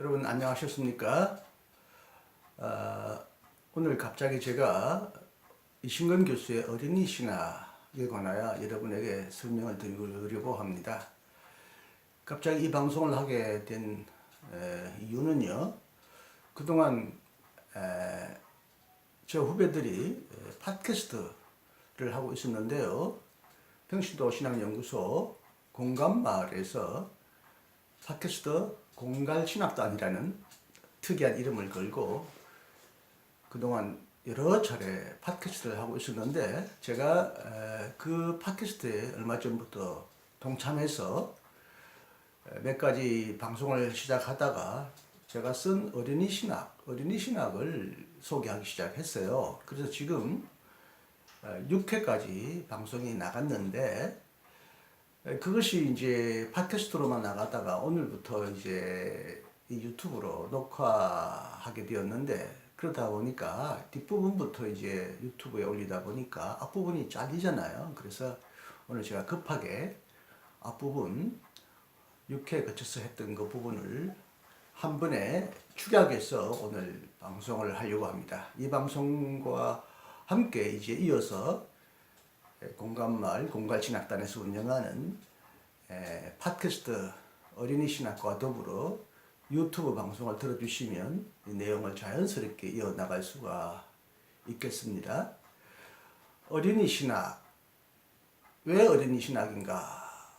여러분 안녕하셨습니까? 오늘 갑자기 제가 이신근 교수의 어린이 신학에 관하여 여러분에게 설명을 드리려고 합니다. 갑자기 이 방송을 하게 된 이유는요. 그동안 저 후배들이 팟캐스트를 하고 있었는데요. 평신도 신학연구소 공감마을에서 팟캐스트 공갈신학단이라는 특이한 이름을 걸고 그동안 여러 차례 팟캐스트를 하고 있었는데 제가 그 팟캐스트에 얼마 전부터 동참해서 몇 가지 방송을 시작하다가 제가 쓴 어린이 신학을 소개하기 시작했어요. 그래서 지금 6회까지 방송이 나갔는데 그것이 이제 팟캐스트로만 나가다가 오늘부터 이제 이 유튜브로 녹화하게 되었는데 그러다 보니까 뒷부분부터 이제 유튜브에 올리다 보니까 앞부분이 잘리잖아요. 그래서 오늘 제가 급하게 앞부분 6회에 거쳐서 했던 그 부분을 한 번에 축약해서 오늘 방송을 하려고 합니다. 이 방송과 함께 이제 이어서 공감마을 공갈신학단에서 운영하는 팟캐스트 어린이 신학과 더불어 유튜브 방송을 들어주시면 이 내용을 자연스럽게 이어나갈 수가 있겠습니다. 어린이 신학, 왜 어린이 신학인가?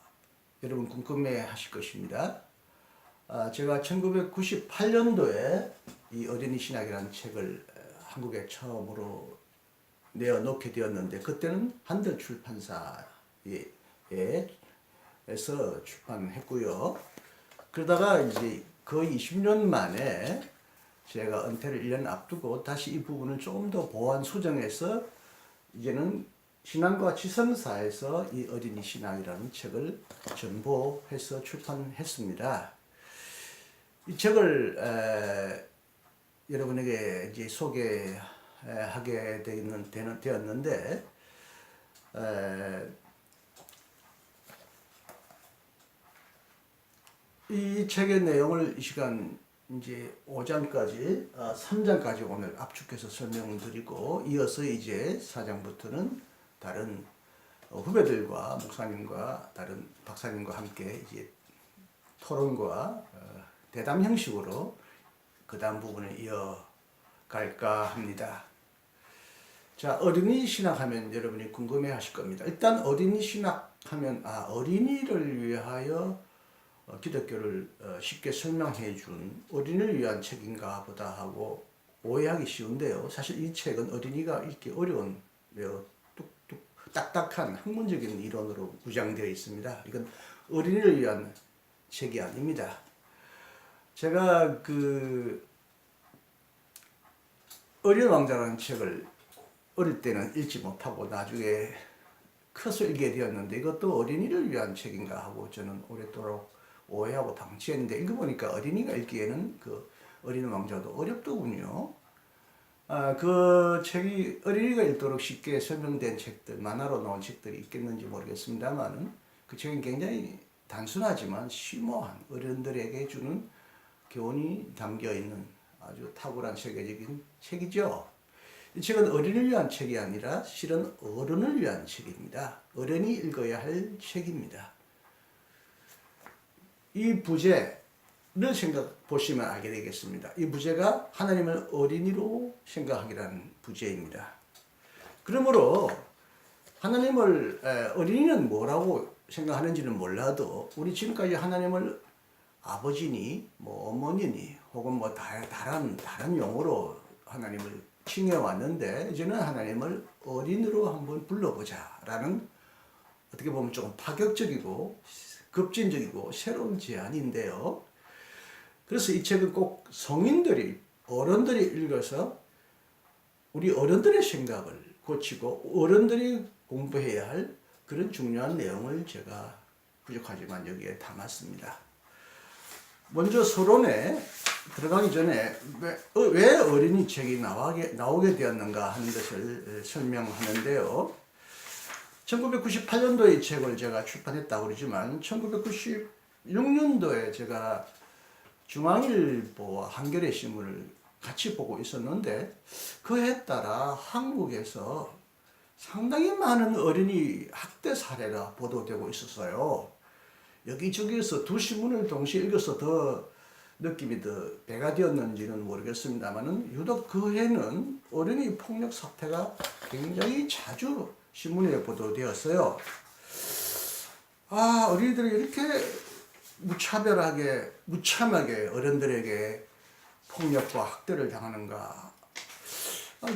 여러분 궁금해 하실 것입니다. 제가 1998년도에 이 어린이 신학이라는 책을 한국에 처음으로 내어놓게 되었는데 그때는 한들 출판사에서 출판했고요. 그러다가 이제 거의 20년 만에 제가 은퇴를 1년 앞두고 다시 이 부분을 조금 더 보완 수정해서 이제는 신앙과 지성사에서 이 어린이 신학이라는 책을 전보해서 출판했습니다. 이 책을 여러분에게 이제 소개하게 되었는데 이 책의 내용을 이 시간 이제 5장까지 3장까지 오늘 압축해서 설명드리고 이어서 이제 4장부터는 다른 후배들과 목사님과 다른 박사님과 함께 이제 토론과 대담 형식으로 그 다음 부분을 이어갈까 합니다. 자, 어린이 신학하면 여러분이 궁금해 하실 겁니다. 일단 어린이 신학하면 어린이를 위하여 기독교를 쉽게 설명해 준 어린이를 위한 책인가 보다 하고 오해하기 쉬운데요. 사실 이 책은 어린이가 읽기 어려운 매우 딱딱한 학문적인 이론으로 구장되어 있습니다. 이건 어린이를 위한 책이 아닙니다. 제가 그 어린 왕자라는 책을 어릴 때는 읽지 못하고 나중에 커서 읽게 되었는데 이것도 어린이를 위한 책인가 하고 저는 오랫도록 오해하고 방치했는데 읽어보니까 어린이가 읽기에는 그 어린 왕자도 어렵더군요. 그 책이 어린이가 읽도록 쉽게 설명된 책들, 만화로 나온 책들이 있겠는지 모르겠습니다만 그 책은 굉장히 단순하지만 심오한 어른들에게 주는 교훈이 담겨있는 아주 탁월한 세계적인 책이죠. 이 책은 어린이를 위한 책이 아니라 실은 어른을 위한 책입니다. 어른이 읽어야 할 책입니다. 이 부제를 보시면 알게 되겠습니다. 이 부제가 하나님을 어린이로 생각하기라는 부제입니다. 그러므로 하나님을 어린이는 뭐라고 생각하는지는 몰라도 우리 지금까지 하나님을 아버지니 뭐 어머니니 혹은 뭐 다른 용어로 하나님을 칭해 왔는데 이제는 하나님을 어린이로 한번 불러보자라는 어떻게 보면 조금 파격적이고 급진적이고 새로운 제안인데요. 그래서 이 책은 꼭 어른들이 읽어서 우리 어른들의 생각을 고치고 어른들이 공부해야 할 그런 중요한 내용을 제가 부족하지만 여기에 담았습니다. 먼저 서론에 들어가기 전에 왜 어린이 책이 나오게 되었는가 하는 것을 설명하는데요. 1998년도에 이 책을 제가 출판했다고 그러지만 1996년도에 제가 중앙일보와 한겨레 신문을 같이 보고 있었는데 그에 따라 한국에서 상당히 많은 어린이 학대 사례가 보도되고 있었어요. 여기저기에서 두 신문을 동시에 읽어서 더 느낌이 더 배가 되었는지는 모르겠습니다만은 유독 그 해는 어린이 폭력 사태가 굉장히 자주 신문에 보도되었어요. 아, 어린이들이 이렇게 무참하게 어른들에게 폭력과 학대를 당하는가.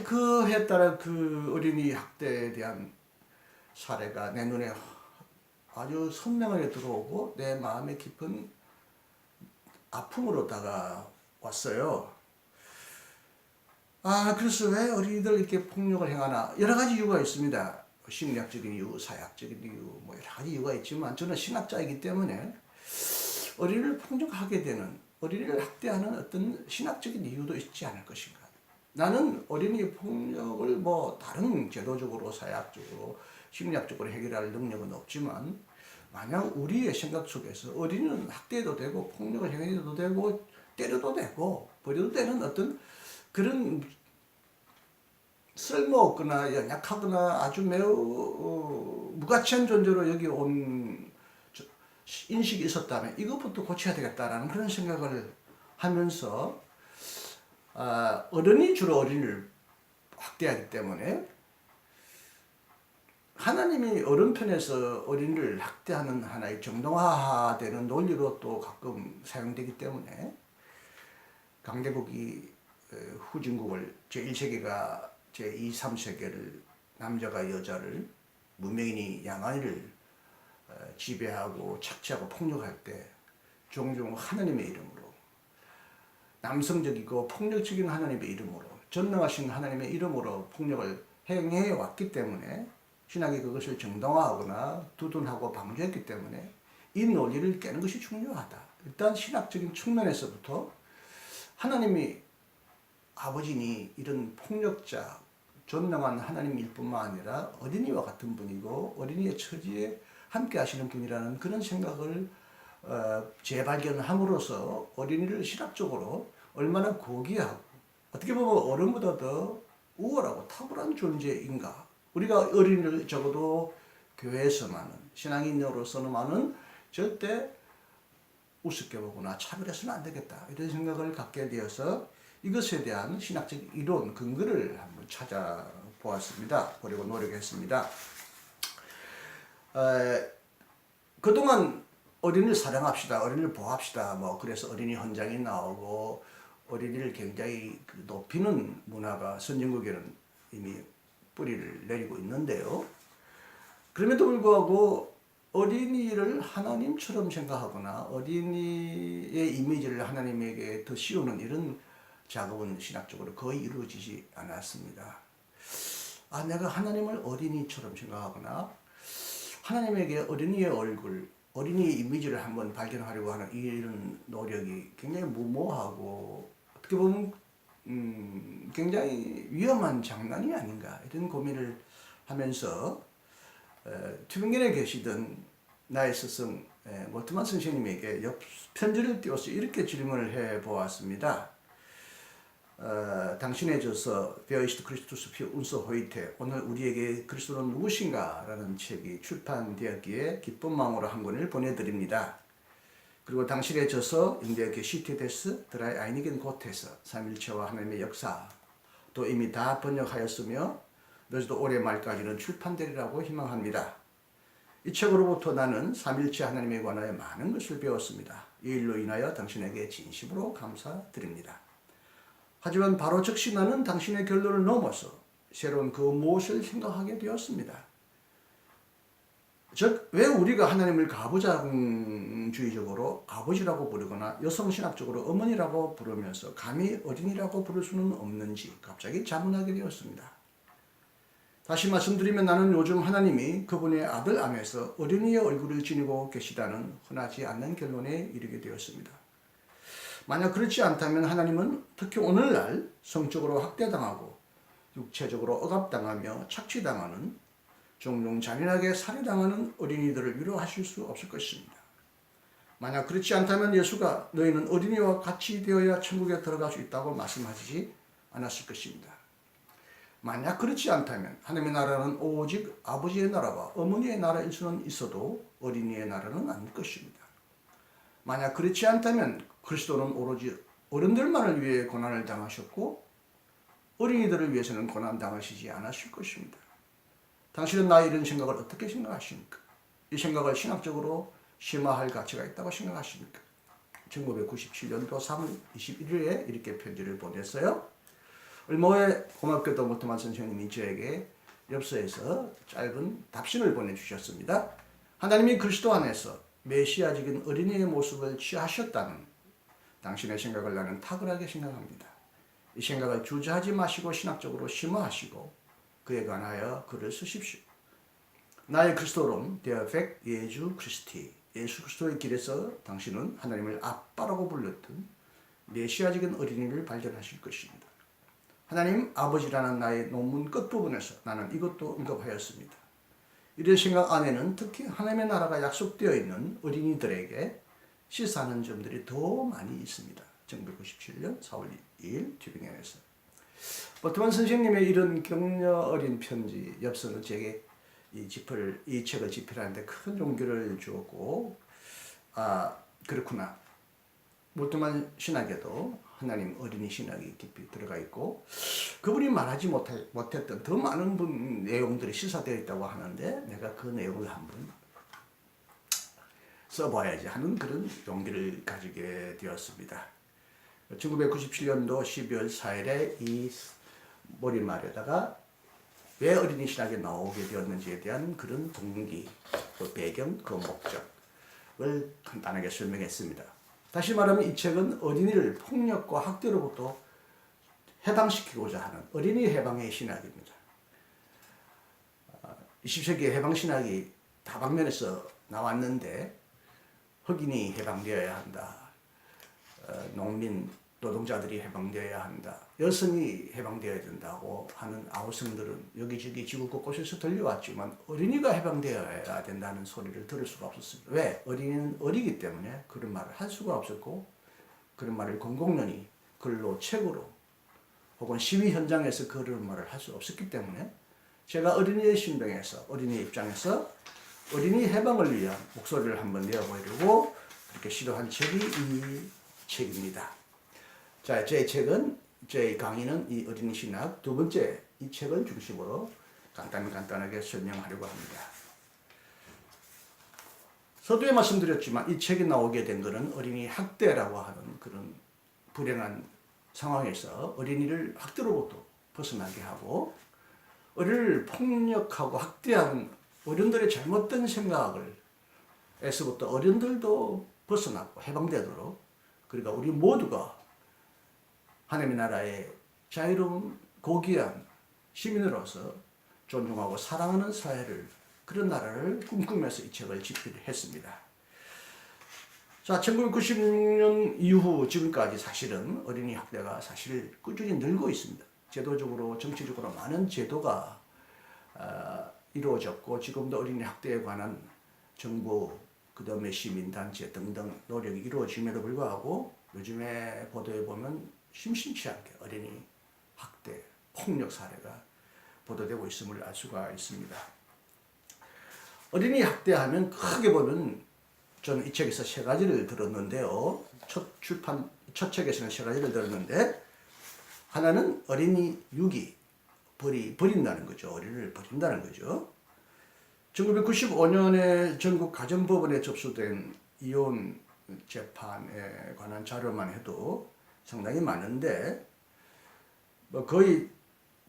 그 해에 따라 그 어린이 학대에 대한 사례가 내 눈에 아주 선명하게 들어오고 내 마음에 깊은 아픔으로 다가왔어요. 그래서 왜 어린이들 이렇게 폭력을 행하나? 여러 가지 이유가 있습니다. 심리학적인 이유, 사회학적인 이유, 뭐 여러 가지 이유가 있지만 저는 신학자이기 때문에 어린이를 폭력하게 되는, 어린이를 학대하는 어떤 신학적인 이유도 있지 않을 것인가. 나는 어린이 폭력을 뭐 다른 제도적으로, 사회학적으로, 심리학적으로 해결할 능력은 없지만 만약 우리의 생각 속에서 어린이는 학대해도 되고 폭력을 행해도 되고 때려도 되고 버려도 되는 어떤 그런 쓸모없거나 연약하거나 아주 매우 무가치한 존재로 여기 온 인식이 있었다면 이것부터 고쳐야 되겠다라는 그런 생각을 하면서 어른이 주로 어린이를 학대하기 때문에 하나님이 어른 편에서 어린이를 학대하는 하나의 정당화되는 논리로 또 가끔 사용되기 때문에 강대국이 후진국을 제1세계가 제2, 3세계를 남자가 여자를 문명인이 양아이를 지배하고 착취하고 폭력할 때 종종 하나님의 이름으로 남성적이고 폭력적인 하나님의 이름으로 전능하신 하나님의 이름으로 폭력을 행해 왔기 때문에 신학이 그것을 정당화하거나 두둔하고 방조했기 때문에 이 논리를 깨는 것이 중요하다. 일단 신학적인 측면에서부터 하나님이 아버지니 이런 폭력자 전능한 하나님일 뿐만 아니라 어린이와 같은 분이고 어린이의 처지에 함께 하시는 분이라는 그런 생각을 재발견함으로써 어린이를 신학적으로 얼마나 고귀하고 어떻게 보면 어른보다 더 우월하고 탁월한 존재인가. 우리가 어린이를 적어도 교회에서만은 신앙인으로서는 절대 우습게 보거나 차별해서는 안 되겠다. 이런 생각을 갖게 되어서 이것에 대한 신학적 이론, 근거를 한번 보려고 노력했습니다. 그동안 어린이를 사랑합시다, 어린이를 보호합시다, 그래서 어린이 헌장이 나오고 어린이를 굉장히 높이는 문화가 선진국에는 이미 뿌리를 내리고 있는데요. 그럼에도 불구하고 어린이를 하나님처럼 생각하거나 어린이의 이미지를 하나님에게 더 씌우는 이런 작업은 신학적으로 거의 이루어지지 않았습니다. 내가 하나님을 어린이처럼 생각하거나 하나님에게 어린이의 얼굴, 어린이의 이미지를 한번 발견하려고 하는 이런 노력이 굉장히 무모하고 어떻게 보면 굉장히 위험한 장난이 아닌가 이런 고민을 하면서 튜빙겐에 계시던 나의 스승 몰트만 선생님에게 편지를 띄워서 이렇게 질문을 해보았습니다. 당신의 저서 Wer ist Christus für uns heute? 오늘 우리에게 그리스도는 누구신가? 라는 책이 출판되었기에 기쁜 마음으로 한 권을 보내드립니다. 그리고 당신의 저서 In der Geschichte des Dreieinigen Gottes, 삼일체와 하나님의 역사 또 이미 다 번역하였으며 그래도 올해 말까지는 출판되리라고 희망합니다. 이 책으로부터 나는 삼일체 하나님에 관하여 많은 것을 배웠습니다. 이 일로 인하여 당신에게 진심으로 감사드립니다. 하지만 바로 즉시 나는 당신의 결론을 넘어서 새로운 그 무엇을 생각하게 되었습니다. 즉, 왜 우리가 하나님을 가부장주의적으로 아버지라고 부르거나 여성신학적으로 어머니라고 부르면서 감히 어린이라고 부를 수는 없는지 갑자기 자문하게 되었습니다. 다시 말씀드리면 나는 요즘 하나님이 그분의 아들 안에서 어린이의 얼굴을 지니고 계시다는 흔하지 않는 결론에 이르게 되었습니다. 만약 그렇지 않다면 하나님은 특히 오늘날 성적으로 학대당하고 육체적으로 억압당하며 착취당하는 종종 잔인하게 살해당하는 어린이들을 위로하실 수 없을 것입니다. 만약 그렇지 않다면 예수가 너희는 어린이와 같이 되어야 천국에 들어갈 수 있다고 말씀하시지 않았을 것입니다. 만약 그렇지 않다면 하나님의 나라는 오직 아버지의 나라와 어머니의 나라일 수는 있어도 어린이의 나라는 아닐 것입니다. 만약 그렇지 않다면 그리스도는 오로지 어른들만을 위해 고난을 당하셨고 어린이들을 위해서는 고난 당하시지 않았을 것입니다. 당신은 나의 이런 생각을 어떻게 생각하십니까? 이 생각을 신학적으로 심화할 가치가 있다고 생각하십니까? 1997년도 3월 21일에 이렇게 편지를 보냈어요. 얼마 후에 고맙게도 모트만 선생님이 저에게 엽서에서 짧은 답신을 보내주셨습니다. 하나님이 그리스도 안에서 메시아적인 어린이의 모습을 취하셨다는 당신의 생각을 나는 탁월하게 생각합니다. 이 생각을 주저하지 마시고 신학적으로 심화하시고 그에 관하여 글을 쓰십시오. 나의 그리스도론 데어펙 예주 그리스티 예수 그리스도의 길에서 당신은 하나님을 아빠라고 불렀던 메시아적인 어린이를 발견하실 것입니다. 하나님 아버지라는 나의 논문 끝부분에서 나는 이것도 언급하였습니다. 이런 생각 안에는 특히 하나님의 나라가 약속되어 있는 어린이들에게 시사하는 점들이 더 많이 있습니다. 1997년 4월 2일 튜빙엔에서. 버트만 선생님의 이런 격려 어린 편지 엽서는 제게 이 책을 집필하는데 큰 용기를 주었고, 그렇구나. 버트만 신학에도 하나님 어린이 신학이 깊이 들어가 있고, 그분이 말하지 못했던 더 많은 내용들이 시사되어 있다고 하는데, 내가 그 내용을 한번 써봐야지 하는 그런 용기를 가지게 되었습니다. 1997년도 12월 4일에 이 머리말에다가 왜 어린이 신학에 나오게 되었는지에 대한 그런 동기, 그 배경, 그 목적을 간단하게 설명했습니다. 다시 말하면 이 책은 어린이를 폭력과 학대로부터 해방시키고자 하는 어린이 해방의 신학입니다. 20세기 해방 신학이 다방면에서 나왔는데 흑인이 해방되어야 한다. 농민 노동자들이 해방되어야 한다. 여성이 해방되어야 된다고 하는 아우성들은 여기저기 지구 곳곳에서 들려왔지만 어린이가 해방되어야 된다는 소리를 들을 수가 없었습니다. 왜? 어린이는 어리기 때문에 그런 말을 할 수가 없었고 그런 말을 공공연히 글로 책으로 혹은 시위 현장에서 그런 말을 할 수 없었기 때문에 제가 어린이의 신병에서 어린이의 입장에서 어린이 해방을 위한 목소리를 한번 내어보려고 그렇게 시도한 책이 이 책입니다. 자, 제 강의는 이 어린이 신학 두 번째 이 책을 중심으로 간단하게 설명하려고 합니다. 서두에 말씀드렸지만 이 책이 나오게 된 것은 어린이 학대라고 하는 그런 불행한 상황에서 어린이를 학대로부터 벗어나게 하고 어린이를 폭력하고 학대하는 어른들의 잘못된 생각을 에서부터 어른들도 벗어나고 해방되도록 그러니까 우리 모두가 하나님의 나라의 자유로운 고귀한 시민으로서 존중하고 사랑하는 사회를 그런 나라를 꿈꾸면서 이 책을 집필했습니다. 자, 1996년 이후 지금까지 사실은 어린이 학대가 사실 꾸준히 늘고 있습니다. 제도적으로 정치적으로 많은 제도가 이루어졌고 지금도 어린이 학대에 관한 정부 그다음에 시민단체 등등 노력이 이루어짐에도 불구하고 요즘에 보도에 보면 심심치 않게 어린이 학대, 폭력 사례가 보도되고 있음을 알 수가 있습니다. 어린이 학대하면 크게 보면 저는 이 책에서 세 가지를 들었는데요. 첫 책에서는 세 가지를 들었는데 하나는 어린이 유기, 버린다는 거죠. 어린이를 버린다는 거죠. 1995년에 전국 가정법원에 접수된 이혼 재판에 관한 자료만 해도 상당히 많은데 거의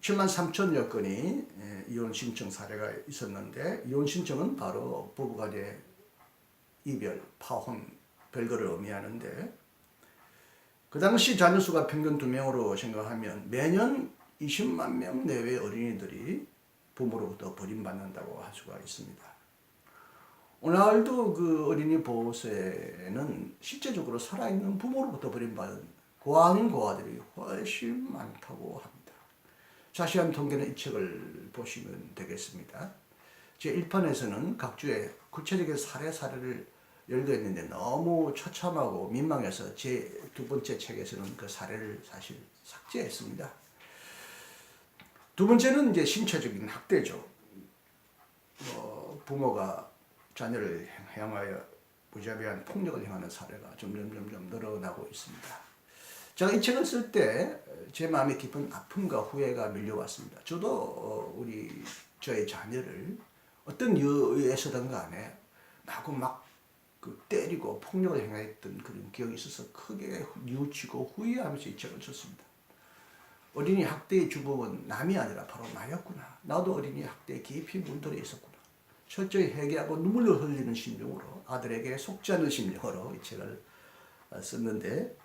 7만 3천여 건이 이혼 신청 사례가 있었는데 이혼 신청은 바로 부부간의 이별, 파혼, 별거를 의미하는데 그 당시 자녀 수가 평균 2명으로 생각하면 매년 20만 명 내외의 어린이들이 부모로부터 버림받는다고 할 수가 있습니다. 오늘도 그 어린이 보호소에는 실제적으로 살아있는 부모로부터 버림받은 고아인 고아들이 훨씬 많다고 합니다. 자세한 통계는 이 책을 보시면 되겠습니다. 제1편에서는 각 주의 구체적인 사례를 열거했는데 너무 처참하고 민망해서 제 두 번째 책에서는 그 사례를 사실 삭제했습니다. 두 번째는 이제 신체적인 학대죠. 부모가 자녀를 향하여 무자비한 폭력을 행하는 사례가 점점 늘어나고 있습니다. 제가 이 책을 쓸 때 제 마음에 깊은 아픔과 후회가 밀려왔습니다. 저도 저의 자녀를 어떤 이유에서든 간에 막 때리고 폭력을 행했던 그런 기억이 있어서 크게 뉘우치고 후회하면서 이 책을 썼습니다. 어린이 학대의 주범은 남이 아니라 바로 나였구나. 나도 어린이 학대에 깊이 문들어 있었구나. 철저히 회개하고 눈물을 흘리는 심정으로 아들에게 속지 않은 심정으로 이 책을 썼는데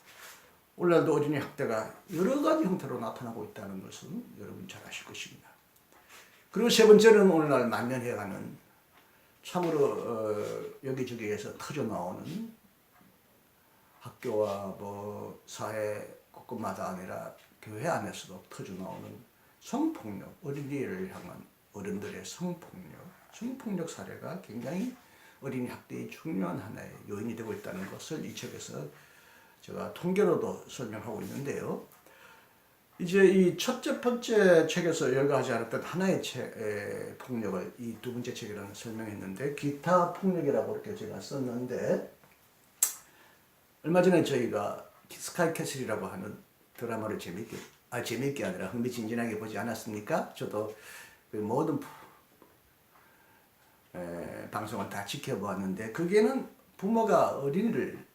오늘날도 어린이 학대가 여러 가지 형태로 나타나고 있다는 것은 여러분 잘 아실 것입니다. 그리고 세 번째는 오늘날 만연해가는 참으로 여기저기에서 터져나오는 학교와 사회 곳곳마다 아니라 교회 안에서도 터져나오는 성폭력, 어린이를 향한 어른들의 성폭력 사례가 굉장히 어린이 학대의 중요한 하나의 요인이 되고 있다는 것을 이 책에서 제가 통계로도 설명하고 있는데요. 이제 이 첫째 번째 책에서 열거하지 않았던 하나의 폭력을 이 두 번째 책이라는 설명했는데 기타 폭력이라고 이렇게 제가 썼는데 얼마 전에 저희가 스카이캐슬이라고 하는 드라마를 재미있게 아니라 흥미진진하게 보지 않았습니까? 저도 그 모든 방송을 다 지켜보았는데 거기에는 부모가 어린이를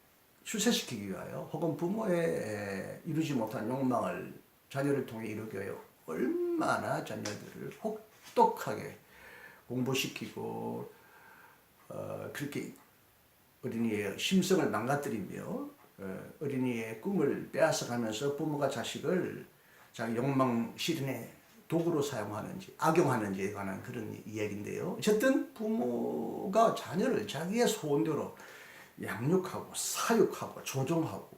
출세시키기 위하여 혹은 부모의 이루지 못한 욕망을 자녀를 통해 이루기 위하여 얼마나 자녀들을 혹독하게 공부시키고 그렇게 어린이의 심성을 망가뜨리며 어린이의 꿈을 빼앗아가면서 부모가 자식을 자기 욕망 실현의 도구로 사용하는지 악용하는지에 관한 그런 이야기인데요. 어쨌든 부모가 자녀를 자기의 소원대로 양육하고 사육하고 조종하고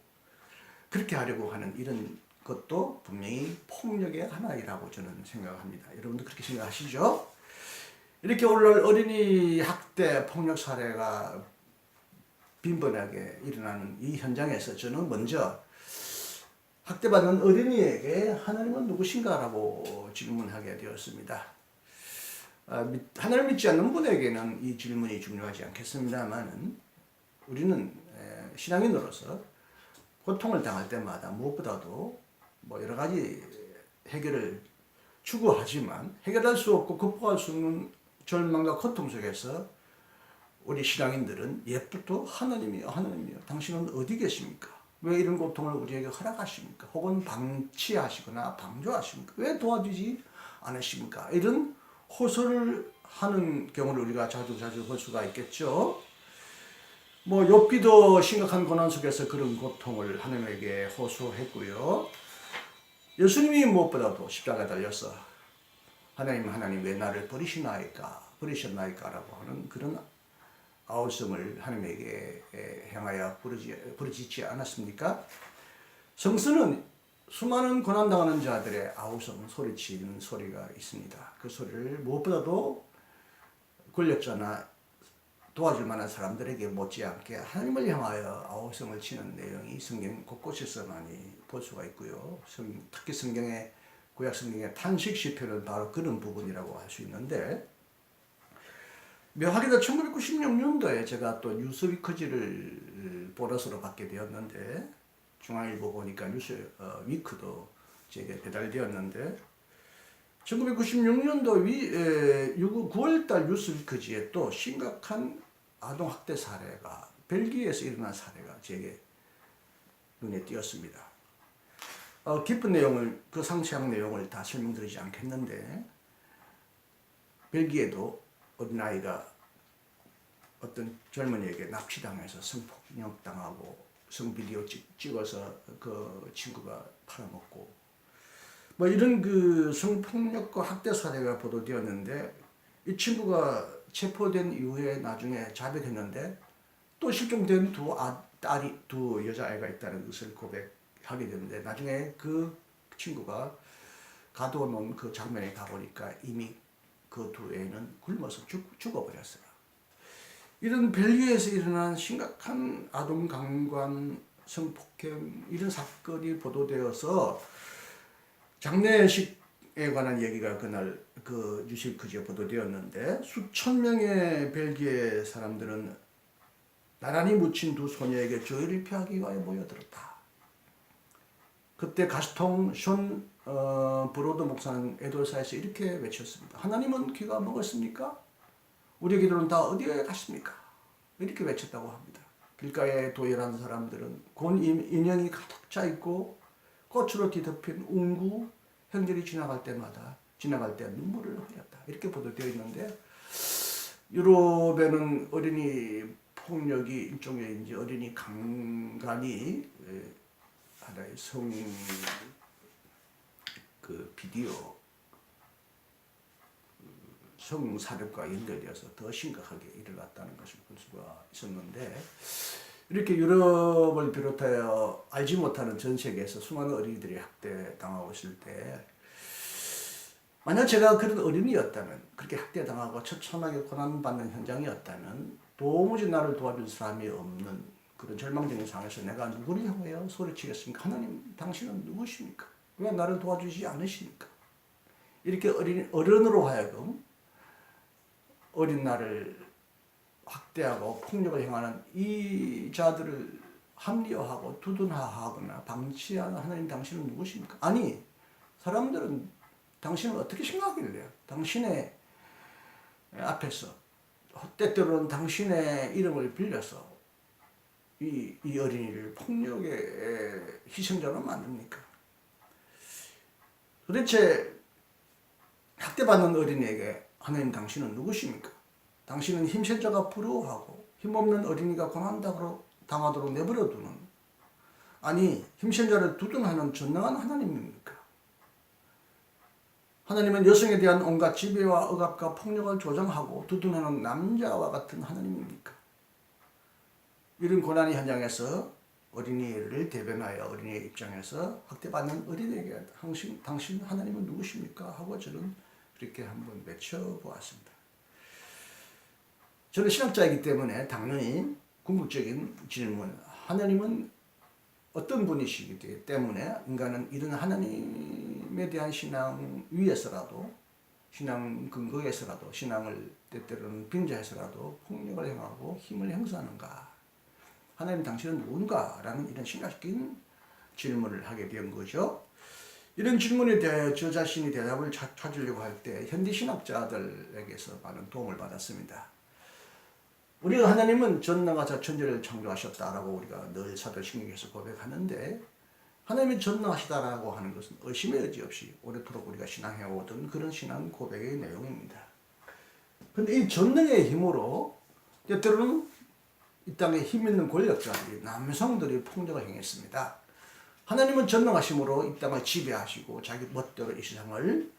그렇게 하려고 하는 이런 것도 분명히 폭력의 하나이라고 저는 생각합니다. 여러분도 그렇게 생각하시죠? 이렇게 오늘날 어린이 학대 폭력 사례가 빈번하게 일어나는 이 현장에서 저는 먼저 학대받는 어린이에게 하나님은 누구신가라고 질문하게 되었습니다. 하나님을 믿지 않는 분에게는 이 질문이 중요하지 않겠습니다만 우리는 신앙인으로서 고통을 당할 때마다 무엇보다도 여러 가지 해결을 추구하지만 해결할 수 없고 극복할 수 없는 절망과 고통 속에서 우리 신앙인들은 옛부터 하나님이여 당신은 어디 계십니까? 왜 이런 고통을 우리에게 허락하십니까? 혹은 방치하시거나 방조하십니까? 왜 도와주지 않으십니까? 이런 호소를 하는 경우를 우리가 자주 볼 수가 있겠죠. 욥기도 심각한 고난 속에서 그런 고통을 하나님에게 호소했고요. 예수님이 무엇보다도 십자가에 달려서 하나님 왜 나를 버리셨나이까 라고 하는 그런 아우성을 하나님에게 향하여 부르짖지 않았습니까? 성서는 수많은 고난당하는 자들의 아우성 소리치는 소리가 있습니다. 그 소리를 무엇보다도 권력자나 도와줄 만한 사람들에게 못지않게 하나님을 향하여 아우성을 치는 내용이 성경 곳곳에서 많이 볼 수가 있고요. 특히 구약 성경의 탄식 시편은 바로 그런 부분이라고 할 수 있는데 묘하게도 1996년도에 제가 또 뉴스위크지를 보너스로 받게 되었는데 중앙일보 보니까 뉴스위크도 제게 배달되었는데 1996년도 9월달 뉴스위크지에 또 심각한 아동학대 사례가 벨기에에서 일어난 사례가 제게 눈에 띄었습니다. 깊은 내용을 그 상세한 내용을 다 설명드리지 않겠는데 벨기에도 어린아이가 어떤 젊은이에게 납치당해서 성폭력당하고 성비디오 찍어서 그 친구가 팔아먹고 이런 그 성폭력과 학대 사례가 보도되었는데 이 친구가 체포된 이후에 나중에 자백했는데 또 실종된 두 여자아이가 있다는 것을 고백하게 되는데 나중에 그 친구가 가둬놓은 그 장면에 가보니까 이미 그 두 애는 굶어서 죽어버렸어요. 이런 벨기에에서 일어난 심각한 아동 강간, 성폭행 이런 사건이 보도되어서 장례식에 관한 얘기가 그날 그 뉴스 그제 보도되었는데 수천 명의 벨기에 사람들은 나란히 묻힌 두 소녀에게 조의를 피하기 위하여 모여들었다. 그때 가스통 숀 브로드 목사는 에돌사에서 이렇게 외쳤습니다. 하나님은 귀가 먹었습니까? 우리 기도는 다 어디에 갔습니까? 이렇게 외쳤다고 합니다. 길가에 도열한 사람들은 곤 인형이 가득 차 있고 꽃으로 뒤덮인 웅구 형들이 지나갈 때 눈물을 흘렸다. 이렇게 보도되어 있는데 유럽에는 어린이 폭력이 일종의 이제 어린이 강간이 하나의 비디오 성사력과 연결되어서 더 심각하게 일어났다는 것을 볼 수가 있었는데 이렇게 유럽을 비롯하여 알지 못하는 전 세계에서 수많은 어린이들이 학대당하고 있을 때 만약 제가 그런 어린이였다면 그렇게 학대당하고 처참하게 고난받는 현장이었다면 도무지 나를 도와줄 사람이 없는 그런 절망적인 상황에서 내가 누구를 향하여 소리치겠습니까? 하나님 당신은 누구십니까? 왜 나를 도와주지 않으십니까? 이렇게 어른으로 하여금 어린 나를 학대하고 폭력을 행하는 이 자들을 합리화하고 두둔하거나 방치하는 하나님 당신은 누구십니까? 아니 사람들은 당신을 어떻게 생각하길래요? 당신의 앞에서 때때로는 당신의 이름을 빌려서 이 어린이를 폭력의 희생자로 만듭니까? 도대체 학대받는 어린이에게 하나님 당신은 누구십니까? 당신은 힘센 자가 부러워하고 힘없는 어린이가 고난당하도록 내버려두는 아니 힘센 자를 두둔하는 전능한 하나님입니까? 하나님은 여성에 대한 온갖 지배와 억압과 폭력을 조장하고 두둔하는 남자와 같은 하나님입니까? 이런 고난의 현장에서 어린이를 대변하여 어린이의 입장에서 학대받는 어린이에게 당신 하나님은 누구십니까? 하고 저는 그렇게 한번 외쳐보았습니다. 저는 신학자이기 때문에 당연히 궁극적인 질문, 하나님은 어떤 분이시기 때문에 인간은 이런 하나님에 대한 신앙 위에서라도 신앙 근거에서라도 신앙을 때때로는 빙자해서라도 폭력을 행하고 힘을 행사하는가? 하나님 당신은 누군가? 라는 이런 심각한 질문을 하게 된 거죠. 이런 질문에 대해 저 자신이 대답을 찾으려고 할 때 현대 신학자들에게서 많은 도움을 받았습니다. 우리가 하나님은 전능하사 천지를 창조하셨다라고 우리가 늘 사도신경에서 고백하는데 하나님이 전능하시다라고 하는 것은 의심의 여지 없이 오래도록 우리가 신앙해오던 그런 신앙 고백의 내용입니다. 그런데 이 전능의 힘으로 때때로는 이 땅에 힘 있는 권력자들이 남성들이 폭력을 행했습니다. 하나님은 전능하심으로 이 땅을 지배하시고 자기 멋대로 이 세상을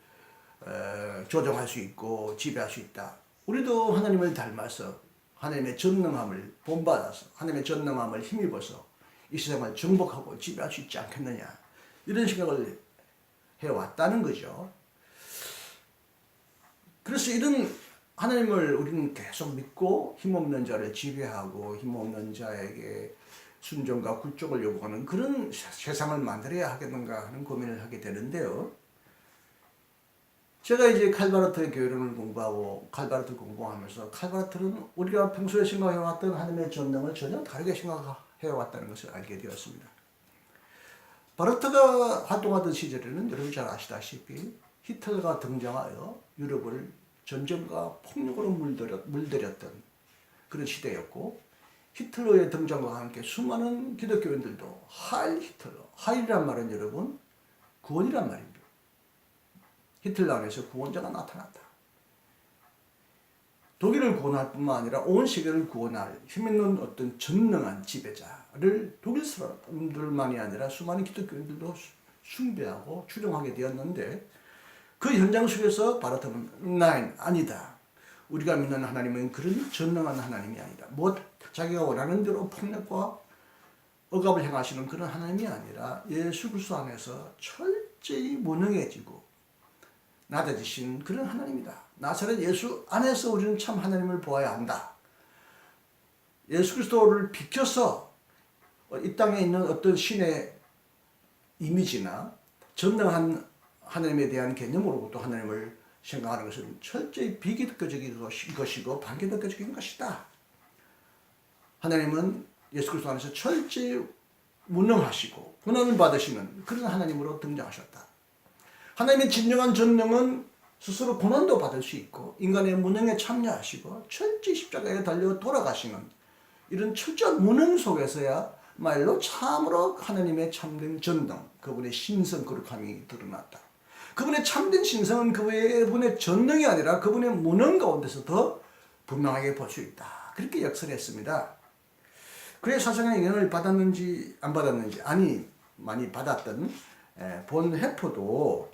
조정할 수 있고 지배할 수 있다. 우리도 하나님을 닮아서 하나님의 전능함을 본받아서 하나님의 전능함을 힘입어서 이 세상을 정복하고 지배할 수 있지 않겠느냐 이런 생각을 해왔다는 거죠. 그래서 이런 하나님을 우리는 계속 믿고 힘없는 자를 지배하고 힘없는 자에게 순종과 굴종을 요구하는 그런 세상을 만들어야 하겠는가 하는 고민을 하게 되는데요. 제가 이제 칼바르트의 교회론을 공부하고 칼바르트를 공부하면서 칼바르트는 우리가 평소에 생각해왔던 하나님의 전능을 전혀 다르게 생각해왔다는 것을 알게 되었습니다. 바르트가 활동하던 시절에는 여러분 잘 아시다시피 히틀러가 등장하여 유럽을 전쟁과 폭력으로 물들였던 그런 시대였고 히틀러의 등장과 함께 수많은 기독교인들도 하일 히틀러, 하일이란 말은 여러분 구원이란 말입니다. 히틀러 안에서 구원자가 나타났다. 독일을 구원할 뿐만 아니라 온 세계를 구원할 힘있는 어떤 전능한 지배자를 독일 사람들만이 아니라 수많은 기독교인들도 숭배하고 추종하게 되었는데 그 현장 속에서 바르트는 아니다. 우리가 믿는 하나님은 그런 전능한 하나님이 아니다. 자기가 원하는 대로 폭력과 억압을 행하시는 그런 하나님이 아니라 예수 그리스도 안에서 철저히 무능해지고 낮아지신 그런 하나님이다. 나사렛 예수 안에서 우리는 참 하나님을 보아야 한다. 예수 그리스도를 비켜서 이 땅에 있는 어떤 신의 이미지나 전능한 하나님에 대한 개념으로부터 하나님을 생각하는 것은 철저히 비기독교적인 것이고 반기독교적인 것이다. 하나님은 예수 그리스도 안에서 철저히 무능하시고 고난을 받으시는 그런 하나님으로 등장하셨다. 하나님의 진정한 전능은 스스로 고난도 받을 수 있고 인간의 무능에 참여하시고 철저히 십자가에 달려 돌아가시는 이런 철저한 무능 속에서야 말로 참으로 하나님의 참된 전능, 그분의 신성 거룩함이 드러났다. 그분의 참된 신성은 그분의 전능이 아니라 그분의 무능 가운데서 더 분명하게 볼 수 있다. 그렇게 역설했습니다. 그의 사상의 영향을 받았는지 안 받았는지 아니 많이 받았던 본해포도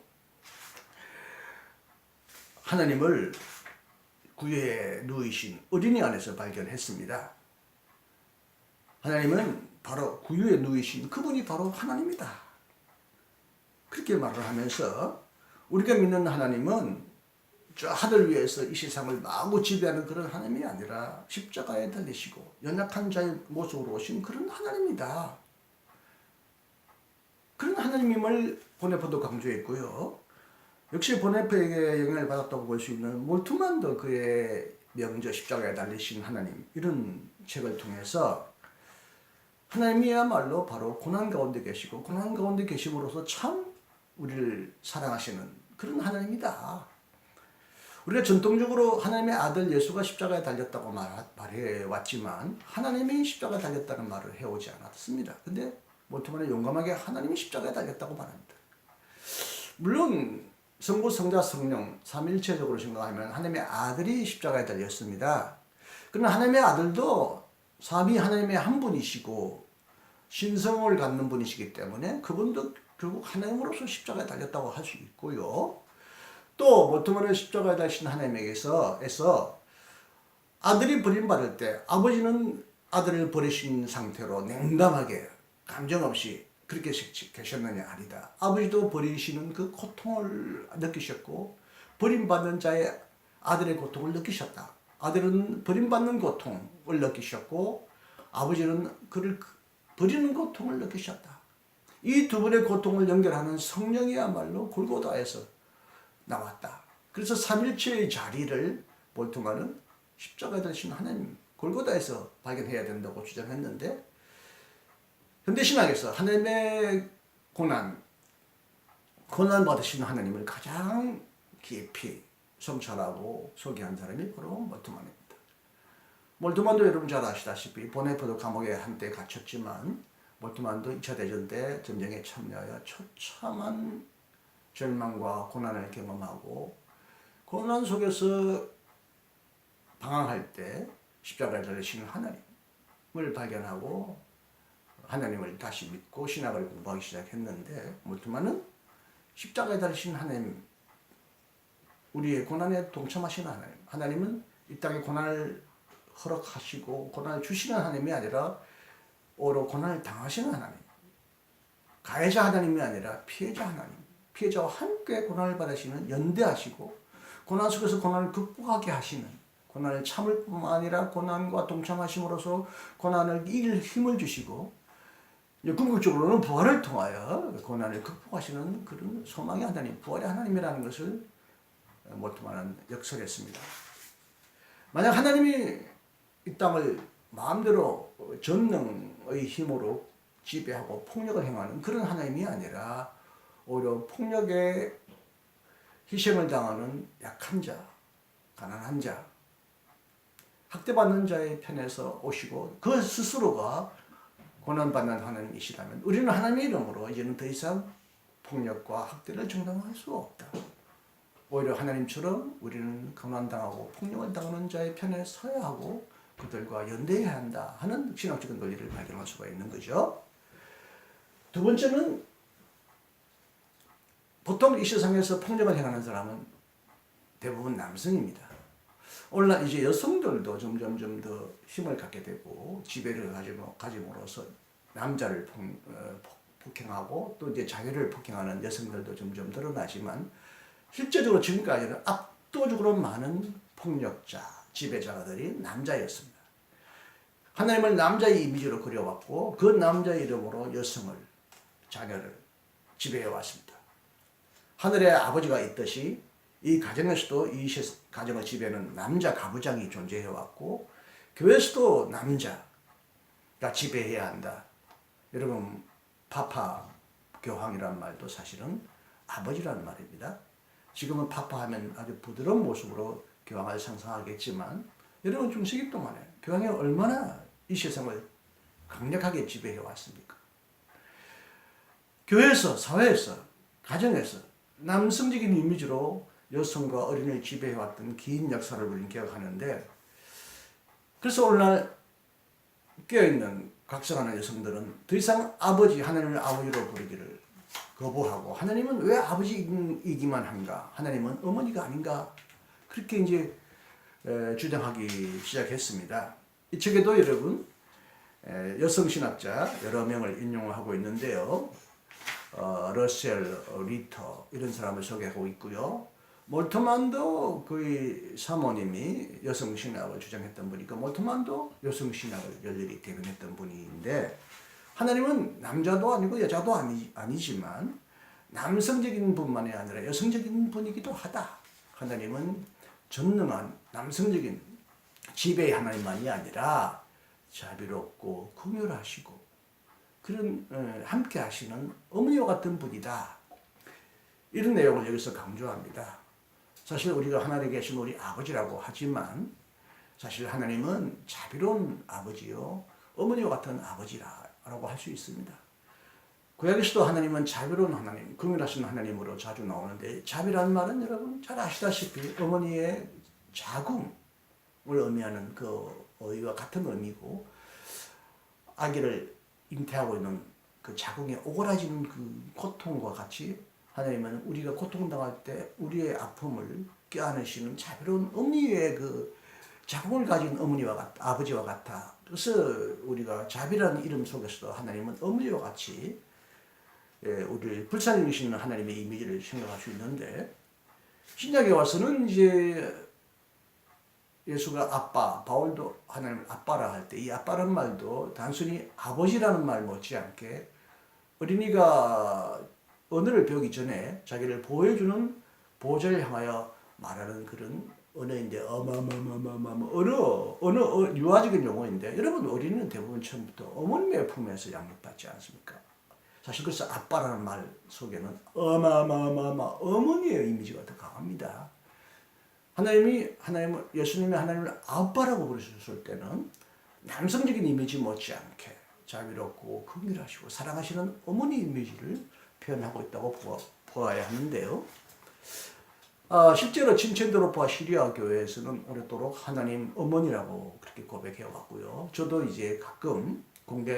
하나님을 구유에 누이신 어린이 안에서 발견했습니다. 하나님은 바로 구유에 누이신 그분이 바로 하나님이다. 그렇게 말을 하면서 우리가 믿는 하나님은 저 하늘 위에서 이 세상을 마구 지배하는 그런 하나님이 아니라 십자가에 달리시고 연약한 자의 모습으로 오신 그런 하나님이다. 그런 하나님임을 보네포도 강조했고요. 역시 보네포에게 영향을 받았다고 볼 수 있는 몰트만도 그의 명저 십자가에 달리신 하나님 이런 책을 통해서 하나님이야말로 바로 고난 가운데 계시고 고난 가운데 계심으로써 참 우리를 사랑하시는 그런 하나님이다. 우리가 전통적으로 하나님의 아들 예수가 십자가에 달렸다고 말해왔지만 하나님이 십자가에 달렸다는 말을 해오지 않았습니다. 근데 몰트만은 용감하게 하나님이 십자가에 달렸다고 말합니다. 물론 성부, 성자, 성령 삼일체적으로 생각하면 하나님의 아들이 십자가에 달렸습니다. 그러나 하나님의 아들도 삼위 하나님의 한 분이시고 신성을 갖는 분이시기 때문에 그분도 결국 하나님으로서 십자가에 달렸다고 할 수 있고요. 또 몰트만은 십자가에 달리신 하나님에게서 아들이 버림받을 때 아버지는 아들을 버리신 상태로 냉담하게 감정 없이 그렇게 계셨느냐 아니다. 아버지도 버리시는 그 고통을 느끼셨고 버림받는 자의 아들의 고통을 느끼셨다. 아들은 버림받는 고통을 느끼셨고 아버지는 그를 버리는 고통을 느끼셨다. 이 두 분의 고통을 연결하는 성령이야말로 골고다에서 나왔다. 그래서 삼일체의 자리를 몰트만은 십자가에 달리신 하나님 골고다에서 발견해야 된다고 주장했는데 현대신학에서 하나님의 고난 받으신 하나님을 가장 깊이 성찰하고 소개한 사람이 바로 몰트만입니다. 몰트만도 여러분 잘 아시다시피 보네포도 감옥에 한때 갇혔지만 몰트만도 2차 대전 때 전쟁에 참여하여 처참한 절망과 고난을 경험하고 고난 속에서 방황할 때 십자가에 달리시는 하나님을 발견하고 하나님을 다시 믿고 신학을 공부하기 시작했는데 몰트만은 십자가에 달리신 하나님, 우리의 고난에 동참하시는 하나님, 하나님은 이 땅에 고난을 허락하시고 고난을 주시는 하나님이 아니라 오히려 고난을 당하시는 하나님, 가해자 하나님이 아니라 피해자 하나님, 피해자와 함께 고난을 받으시는 연대하시고 고난 속에서 고난을 극복하게 하시는, 고난을 참을 뿐만 아니라 고난과 동참하심으로써 고난을 이길 힘을 주시고 궁극적으로는 부활을 통하여 고난을 극복하시는 그런 소망의 하나님, 부활의 하나님이라는 것을 몰트만은 역설했습니다. 만약 하나님이 이 땅을 마음대로 전능의 힘으로 지배하고 폭력을 행하는 그런 하나님이 아니라 오히려 폭력에 희생을 당하는 약한 자, 가난한 자, 학대받는 자의 편에서 오시고 그 스스로가 고난받는 하나님이시라면 우리는 하나님의 이름으로 이제는 더 이상 폭력과 학대를 정당화할 수 없다. 오히려 하나님처럼 우리는 고난당하고 폭력을 당하는 자의 편에 서야 하고 그들과 연대해야 한다 하는 신학적인 논리를 발견할 수가 있는 거죠. 두 번째는 보통 이 세상에서 폭력을 행하는 사람은 대부분 남성입니다. 오늘날 이제 여성들도 점점 더 힘을 갖게 되고 지배를 가짐으로써 남자를 폭행하고 또 이제 자기를 폭행하는 여성들도 점점 늘어나지만 실제적으로 지금까지는 압도적으로 많은 폭력자, 지배자들이 남자였습니다. 하나님을 남자의 이미지로 그려왔고 그 남자의 이름으로 여성을, 자녀를 지배해 왔습니다. 하늘에 아버지가 있듯이 이 가정에서도 이 가정을 지배하는 남자 가부장이 존재해 왔고 교회에서도 남자가 지배해야 한다. 여러분 파파 교황이라는 말도 사실은 아버지라는 말입니다. 지금은 파파 하면 아주 부드러운 모습으로 교황을 상상하겠지만 여러분 중세기 동안에 교황이 얼마나 이 세상을 강력하게 지배해 왔습니까? 교회에서, 사회에서, 가정에서 남성적인 이미지로 여성과 어린이를 지배해 왔던 긴 역사를 우리는 기억하는데, 그래서 오늘날 깨어있는 각성하는 여성들은 더 이상 아버지, 하나님을 아버지로 부르기를 거부하고 하나님은 왜 아버지이기만 한가? 하나님은 어머니가 아닌가? 그렇게 이제 주장하기 시작했습니다. 이 책에도 여러분 여성 신학자 여러 명을 인용하고 있는데요. 러셀, 리터 이런 사람을 소개하고 있고요. 몰트만도 그의 사모님이 여성 신학을 주장했던 분이고 몰트만도 여성 신학을 열렬히 대변했던 분인데 하나님은 남자도 아니고 여자도 아니지만 남성적인 분만이 아니라 여성적인 분이기도 하다. 하나님은 전능한 남성적인 지배의 하나님만이 아니라 자비롭고 긍휼하시고 그런 함께 하시는 어머니와 같은 분이다. 이런 내용을 여기서 강조합니다. 사실 우리가 하늘에 계신 우리 아버지라고 하지만 사실 하나님은 자비로운 아버지요 어머니와 같은 아버지라고 할 수 있습니다. 구약에서도 하나님은 자비로운 하나님, 긍휼하신 하나님으로 자주 나오는데 자비라는 말은 여러분 잘 아시다시피 어머니의 자궁을 의미하는 그 어휘와 같은 의미고 아기를 잉태하고 있는 그 자궁에 오그라지는 그 고통과 같이 하나님은 우리가 고통당할 때 우리의 아픔을 껴안으시는 자비로운 어머니의 그 자궁을 가진 어머니와 같다, 아버지와 같아. 그래서 우리가 자비라는 이름 속에서도 하나님은 어머니와 같이 우리를 불쌍히 여기시는 하나님의 이미지를 생각할 수 있는데 신약에 와서는 이제 예수가 아빠, 바울도 하나님을 아빠라 할 때 이 아빠라는 말도 단순히 아버지라는 말 못지않게 어린이가 언어를 배우기 전에 자기를 보호해주는 보호자를 향하여 말하는 그런 언어인데 언어 유아적인 용어인데 여러분 어린이는 대부분 처음부터 어머님의 품에서 양육받지 않습니까? 사실 그래서 아빠라는 말 속에는 어머니의 이미지가 더 강합니다. 예수님이 하나님을 아빠라고 부르셨을 때는 남성적인 이미지 못지않게 자비롭고 긍휼하시고 사랑하시는 어머니 이미지를 표현하고 있다고 보아야 하는데요. 실제로 친첸드로파 시리아 교회에서는 오랫도록 하나님 어머니라고 그렇게 고백해 왔고요. 저도 이제 가끔 공대